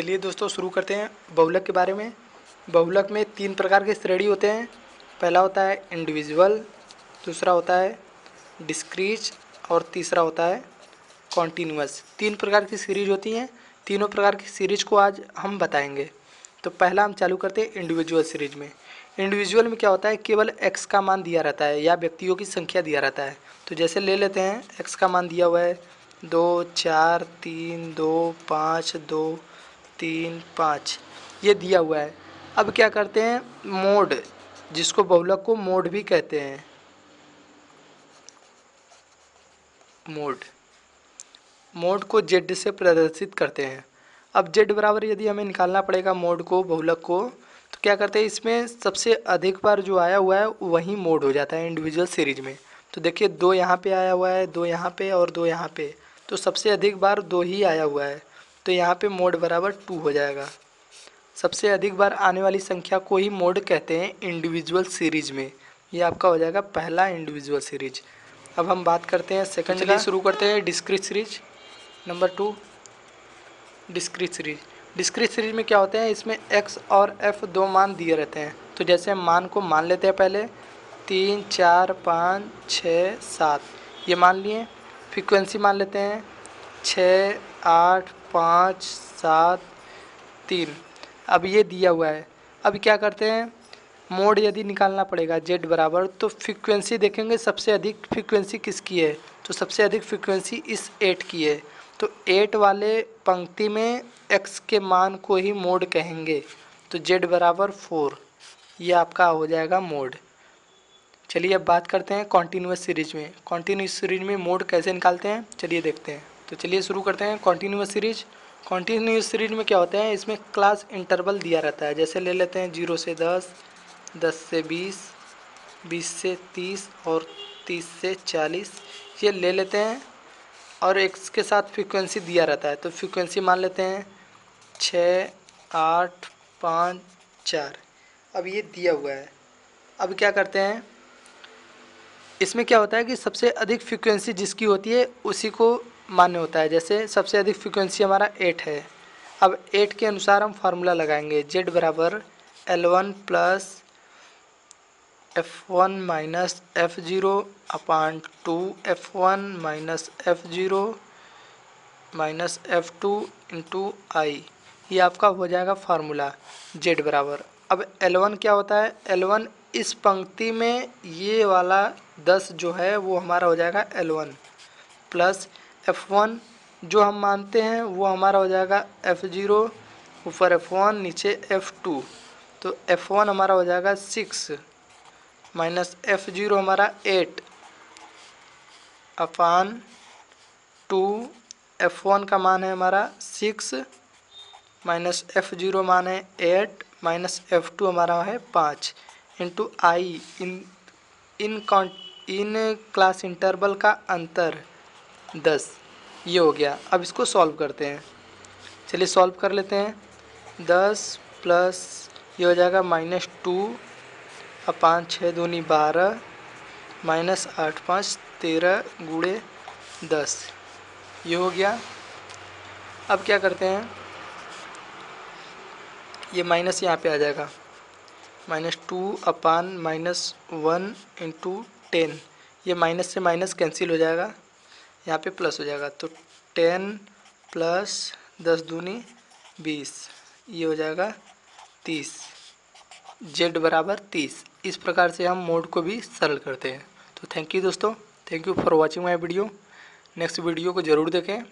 चलिए दोस्तों शुरू करते हैं बहुलक के बारे में। बहुलक में 3 प्रकार के श्रेणी होते हैं। पहला होता है इंडिविजुअल, दूसरा होता है डिस्क्रीट और तीसरा होता है कॉन्टीन्यूअस। 3 प्रकार की सीरीज होती हैं। तीनों प्रकार की सीरीज को आज हम बताएंगे। तो पहला हम चालू करते हैं इंडिविजुअल सीरीज में। इंडिविजुअल में क्या होता है, केवल x का मान दिया रहता है या व्यक्तियों की संख्या दिया रहता है। तो जैसे ले लेते हैं x का मान दिया हुआ है 2, 4, 3, 2, 5, 2, 3, 5 ये दिया हुआ है। अब क्या करते हैं, मोड, जिसको बहुलक को मोड भी कहते हैं। मोड को z से प्रदर्शित करते हैं। अब z बराबर यदि हमें निकालना पड़ेगा मोड को, बहुलक को, तो क्या करते हैं, इसमें सबसे अधिक बार जो आया हुआ है वही मोड हो जाता है इंडिविजुअल सीरीज में। तो देखिए 2 यहाँ पे आया हुआ है, 2 यहाँ पे और 2 यहाँ पे, तो सबसे अधिक बार 2 ही आया हुआ है। तो यहाँ पे मोड बराबर 2 हो जाएगा। सबसे अधिक बार आने वाली संख्या को ही मोड कहते हैं इंडिविजुअल सीरीज में। ये आपका हो जाएगा पहला इंडिविजुअल सीरीज। अब हम बात करते हैं सेकंड का। चलिए शुरू करते हैं discrete series. Number 2 discrete series. Discrete series में क्या होते हैं, इसमें x और f 2 मान दिए रहते हैं। तो जैसे हम मान को मान लेते हैं, पहले 3, 4, 5, 6, 7 ये मान लिए। फ्रीक्वेंसी मान लेते हैं 6, 8, 5, 7, 3। अब ये दिया हुआ है। अब क्या करते हैं, मोड यदि निकालना पड़ेगा z बराबर, तो फ्रीक्वेंसी देखेंगे सबसे अधिक फ्रीक्वेंसी किसकी है। तो सबसे अधिक फ्रीक्वेंसी इस 8 की है। तो 8 वाले पंक्ति में x के मान को ही मोड कहेंगे। तो z बराबर 4 ये आपका हो जाएगा मोड। चलिए अब बात करते हैं कॉन्टीन्यूअस सीरीज में। कॉन्टीन्यूअस सीरीज में मोड कैसे निकालते हैं, चलिए देखते हैं। तो चलिए शुरू करते हैं कॉन्टीन्यूअस सीरीज। कॉन्टीन्यूअस सीरीज में क्या होता है, इसमें क्लास इंटरवल दिया रहता है। जैसे ले लेते हैं 0 से 10, 10 से 20, 20 से 30 और 30 से 40 ये ले लेते हैं। और x के साथ फ्रीक्वेंसी दिया रहता है। तो फ्रीक्वेंसी मान लेते हैं 6, 8, 5, 4। अब ये दिया हुआ है। अब क्या करते हैं, इसमें क्या होता है कि सबसे अधिक फ्रीक्वेंसी जिसकी होती है उसी को मान्य होता है। जैसे सबसे अधिक फ्रीक्वेंसी हमारा 8 है। अब 8 के अनुसार हम फार्मूला लगाएंगे। z बराबर L1 plus F1 minus F0 upon 2 F1 minus F0 minus F2 into I. ये आपका हो जाएगा फार्मूला z बराबर। अब L1 क्या होता है, L1 इस पंक्ति में ये वाला 10 जो है वो हमारा हो जाएगा L1 प्लस F1 जो हम मानते हैं वो हमारा हो जाएगा F0 ऊपर F1 नीचे F2। तो F1 हमारा हो जाएगा 6 माइनस F0 हमारा 8 अपान 2। F1 का मान है हमारा 6 माइनस F0 मान है 8 माइनस F2 हमारा है 5 into I. In class interval का अंतर 10 ये हो गया। अब इसको सॉल्व करते हैं। चलिए सॉल्व कर लेते हैं। 10 प्लस ये हो जाएगा -2 अपान 6 दूनी 12 माइनस 8 5 13 गुणे 10 ये हो गया। अब क्या करते हैं, ये माइनस यहाँ पे आ जाएगा -2 अपान -1 इंटू 10। ये माइनस से माइनस कैंसिल हो जाएगा, यहाँ पे प्लस हो जाएगा। तो 10 प्लस 10 दूनी 20 ये हो जाएगा 30। z बराबर 30। इस प्रकार से हम मोड को भी सरल करते हैं। तो थैंक यू दोस्तों, thank you for watching my video. Next video को ज़रूर देखें।